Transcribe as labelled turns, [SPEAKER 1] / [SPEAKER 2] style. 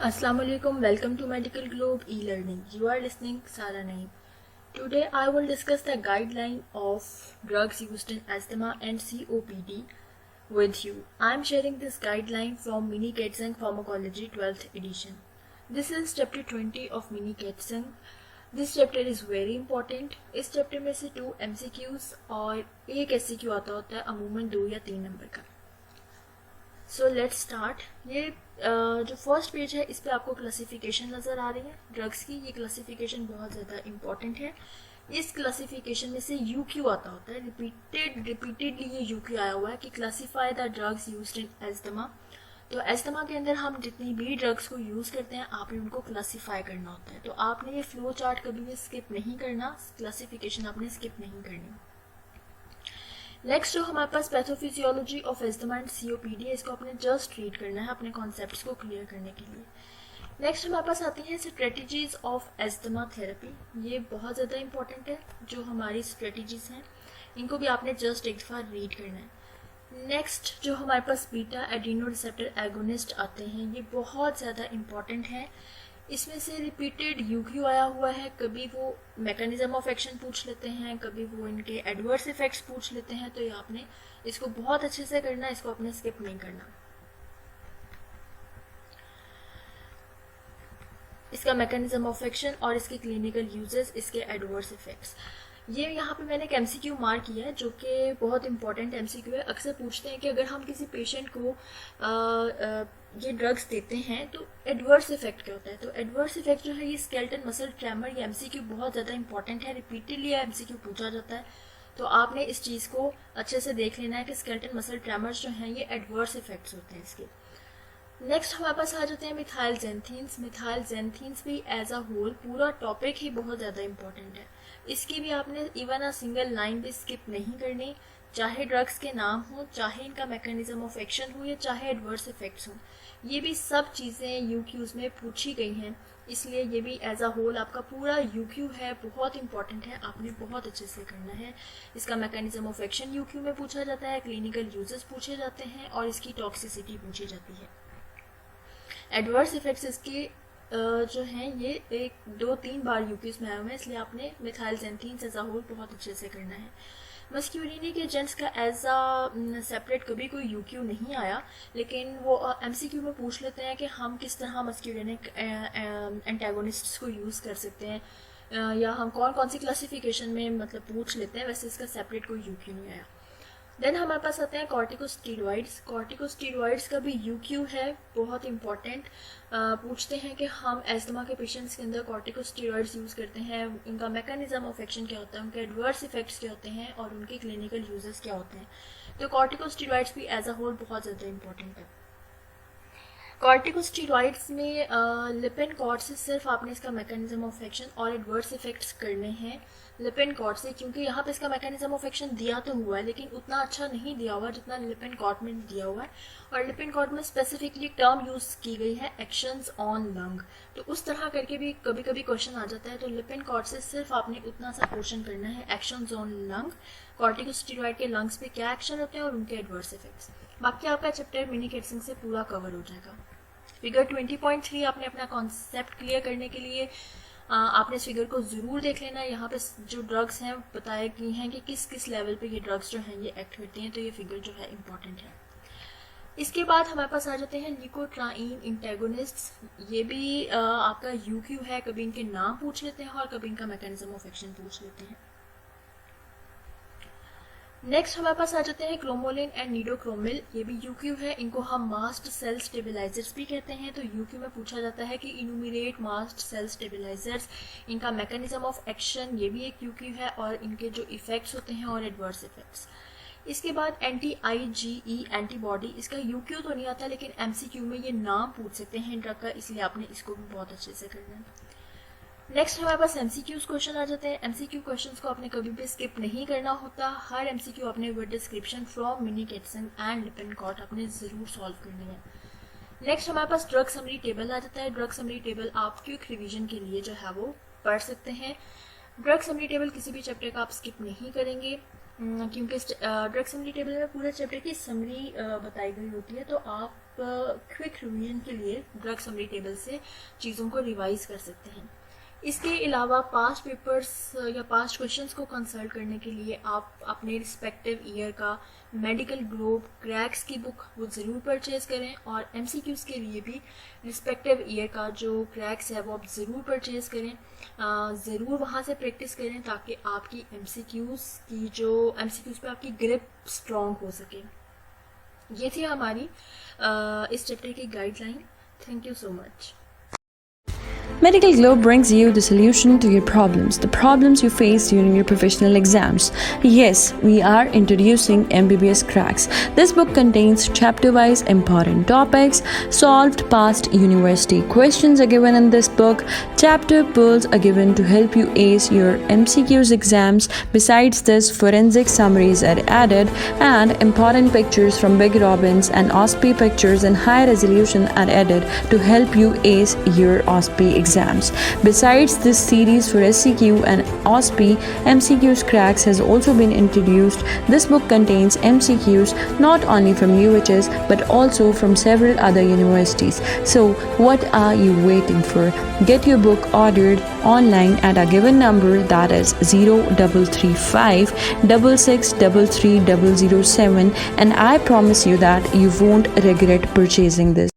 [SPEAKER 1] Assalamu alaikum. Welcome to Medical Globe e-learning. You are listening Sara Naeem. Today I will discuss the guideline of drugs used in asthma and COPD with you. I am sharing this guideline from Mini Katzeng Pharmacology 12th edition. This is chapter 20 of Mini Katzeng. This chapter is very important. इस chapter में से 2 MCQs और एक SCQ आता होता है अमूमन 2 या 3 नंबर का. So let's start. ये जो फर्स्ट पेज है इस पे आपको क्लासिफिकेशन नज़र आ रही है ड्रग्स की. ये क्लासिफिकेशन बहुत ज़्यादा इंपॉर्टेंट है. इस क्लासिफिकेशन में से UQ आता होता है. रिपीटेडली ये UQ आया हुआ है कि classify the drugs used in asthma. तो एस्थमा के अंदर हम जितनी भी ड्रग्स को यूज़ करते हैं आपने उनको क्लासीफाई करना होता है. तो आपने ये फ्लो चार्ट कभी भी स्किप नहीं करना. क्लासिफिकेशन आपने स्किप नहीं करनी. नेक्स्ट जो हमारे पास pathophysiology of asthma and COPD है, इसको आपने जस्ट रीड करना है अपने कॉन्सेप्ट्स को क्लियर करने के लिए. नेक्स्ट हमारे पास आती है स्ट्रेटजीज ऑफ एस्थमा थेरेपी. ये बहुत ज़्यादा इंपॉर्टेंट है. जो हमारी स्ट्रेटजीज हैं इनको भी आपने जस्ट एक बार रीड करना है. नेक्स्ट जो हमारे पास बीटा एड्रीनो रिसेप्टर एगोनिस्ट आते हैं ये बहुत ज़्यादा इंपॉर्टेंट है. इसमें से रिपीटेड UQ आया हुआ है. कभी वो मैकेनिज्म ऑफ एक्शन पूछ लेते हैं, कभी वो इनके एडवर्स इफेक्ट्स पूछ लेते हैं. तो ये आपने इसको बहुत अच्छे से करना है, इसको आपने स्किप नहीं करना. इसका मैकेनिज्म ऑफ एक्शन और इसके क्लिनिकल यूजेस, इसके एडवर्स इफेक्ट्स. ये यहाँ पे मैंने एक MCQ मार्क किया है जो कि बहुत इंपॉर्टेंट MCQ है. अक्सर पूछते हैं कि अगर हम किसी पेशेंट को ये ड्रग्स देते हैं तो एडवर्स इफेक्ट क्या होता है. तो एडवर्स इफेक्ट जो है ये स्केलेटल मसल ट्रेमर. ये MCQ बहुत ज़्यादा इंपॉर्टेंट है. रिपीटेडली ये MCQ पूछा जाता है. तो आपने इस चीज़ को अच्छे से देख लेना है कि स्केलेटल मसल ट्रेमर्स जो हैं ये एडवर्स इफेक्ट्स होते हैं इसके. नेक्स्ट हमारे पास आ जाते हैं मिथाइल जेंथीन्स. मिथाइल जेंथीन्स भी एज अ होल पूरा टॉपिक ही बहुत ज़्यादा इंपॉर्टेंट है. इसकी भी आपने इवन अ सिंगल लाइन भी स्किप नहीं करनी. चाहे ड्रग्स के नाम हो, चाहे इनका मैकेनिज्म ऑफ एक्शन हो, या चाहे एडवर्स इफेक्ट्स हो, ये भी सब चीज़ें UQs में पूछी गई हैं. इसलिए ये भी एज अ होल आपका पूरा UQ है, बहुत इंपॉर्टेंट है. आपने बहुत अच्छे से करना है. इसका मैकेनिज्म ऑफ एक्शन UQ में पूछा जाता है, क्लिनिकल यूजेस पूछे जाते हैं और इसकी टॉक्सिसिटी पूछी जाती है. एडवर्स इफेक्ट्स इसके जो हैं ये 1-2-3 बार UQs में आए हुए हैं. इसलिए आपने मिथाइल जेंथीन्स एज अ होल बहुत अच्छे से करना है. मस्क्यूरिनिक एजेंट्स का एज अ सेपरेट कभी कोई UQ नहीं आया, लेकिन वो MCQ में पूछ लेते हैं कि हम किस तरह मस्क्यूरिनिक एंटागोनिस्ट्स को यूज़ कर सकते हैं, या हम कौन कौन सी क्लासिफिकेशन में मतलब पूछ लेते हैं. वैसे इसका सेपरेट कोई UQ नहीं आया. देन हमारे पास आते हैं कॉर्टिकोस्टीरॉइड्स. कॉर्टिकोस्टीरॉइड्स का भी UQ है, बहुत इंपॉर्टेंट. पूछते हैं कि हम एस्थमा के पेशेंट्स के अंदर कॉर्टिकोस्टीरॉइड्स यूज़ करते हैं, इनका मैकेनिज्म ऑफ एक्शन क्या होता है, उनके एडवर्स इफेक्ट्स क्या होते हैं और उनके क्लिनिकल यूजेस क्या होते हैं. तो कॉर्टिकोस्टीरॉइड्स भी एज अ होल बहुत ज़्यादा इंपॉर्टेंट है. कॉर्टिकोस्टीरॉइड्स में लिपिन कॉर्ड से सिर्फ आपने इसका मैकेनिज्म ऑफ एक्शन और एडवर्स इफेक्ट्स करने हैं लिपिन कॉर्ड से, क्योंकि यहाँ पे इसका मैकेनिज्म ऑफ एक्शन दिया तो हुआ है लेकिन उतना अच्छा नहीं दिया हुआ जितना लिपिन कॉर्ड में दिया हुआ है. और लिपिन कॉर्ड में स्पेसिफिकली टर्म यूज़ की गई है एक्शंस ऑन लंग. तो उस तरह करके भी कभी कभी क्वेश्चन आ जाता है. तो लिपिन कॉर्ड से सिर्फ आपने उतना सा क्वेश्चन करना है, एक्शंस ऑन लंग, कॉर्टिकोस्टीरॉइड के लंग्स पे क्या एक्शन होते हैं और उनके एडवर्स इफेक्ट्स. बाकी आपका चैप्टर मिनी केट्सिंग से पूरा कवर हो जाएगा. फिगर 20.3 आपने अपना कॉन्सेप्ट क्लियर करने के लिए आपने इस फिगर को ज़रूर देख लेना. यहाँ पे जो ड्रग्स हैं बताया गई हैं कि किस किस लेवल पे ये ड्रग्स जो हैं ये एक्ट करती हैं. तो ये फिगर जो है इंपॉर्टेंट है. इसके बाद हमारे पास आ जाते हैं निकोट्राइन इंटेगोनिस्ट्स. ये भी आपका UQ है. कभी इनके नाम पूछ लेते हैं और कभी इनका मैकेनिज्म ऑफ एक्शन पूछ लेते हैं. नेक्स्ट हमारे पास आ जाते हैं क्रोमोलिन एंड नीडोक्रोमिल. ये भी UQ है. इनको हम मास्ट सेल स्टेबिलाइजर्स भी कहते हैं. तो UQ में पूछा जाता है कि इनूमिरेट मास्ट सेल स्टेबिलाइजर्स. इनका मैकेनिज्म ऑफ एक्शन ये भी एक UQ है और इनके जो इफेक्ट्स होते हैं और एडवर्स इफेक्ट्स. इसके बाद anti-IgE एंटीबॉडी. इसका UQ तो नहीं आता लेकिन MCQ में ये नाम पूछ सकते हैं ड्रग का, इसलिए आपने इसको भी बहुत अच्छे से करना है. नेक्स्ट हमारे पास MCQs क्वेश्चन आ जाते हैं. MCQ क्वेश्चंस को आपने कभी भी स्किप नहीं करना होता. हर MCQ आपने with description from mini Katzung and Lippincott आपने ज़रूर सॉल्व करनी है. नेक्स्ट हमारे पास ड्रग समरी टेबल आ जाता है. ड्रग समरी टेबल आप क्विक रिवीजन के लिए जो है वो पढ़ सकते हैं. ड्रग समरी टेबल किसी भी चैप्टर का आप स्किप नहीं करेंगे क्योंकि ड्रग समरी टेबल में पूरे चैप्टर की समरी बताई गई होती है. तो आप क्विक रिवीजन के लिए ड्रग समरी टेबल से चीज़ों को रिवाइज कर सकते हैं। इसके अलावा पास्ट पेपर्स या पास्ट क्वेश्चंस को कंसल्ट करने के लिए आप अपने रिस्पेक्टिव ईयर का मेडिकल ग्लोब क्रैक्स की बुक वो ज़रूर परचेज़ करें, और MCQs के लिए भी रिस्पेक्टिव ईयर का जो क्रैक्स है वो आप ज़रूर परचेज़ करें। ज़रूर वहाँ से प्रैक्टिस करें ताकि आपकी MCQs पे आपकी ग्रिप स्ट्रॉन्ग हो सके। ये थी हमारी इस चैप्टर की guideline. Thank you so much.
[SPEAKER 2] Medical Globe brings you the solution to your problems you face during your professional exams. Yes, we are introducing MBBS Cracks. This book contains chapter-wise important topics. Solved past university questions are given in this book. Chapter pearls are given to help you ace your MCQs exams. Besides this, forensic summaries are added, and important pictures from Big Robins and OSPE pictures in high resolution are added to help you ace your OSPE exams. Besides this series for SCQ and OSPE, MCQs Cracks has also been introduced. This book contains MCQs not only from UHS but also from several other universities. So, what are you waiting for? Get your book ordered online at a given number, that is 0335 6633 007, and I promise you that you won't regret purchasing this.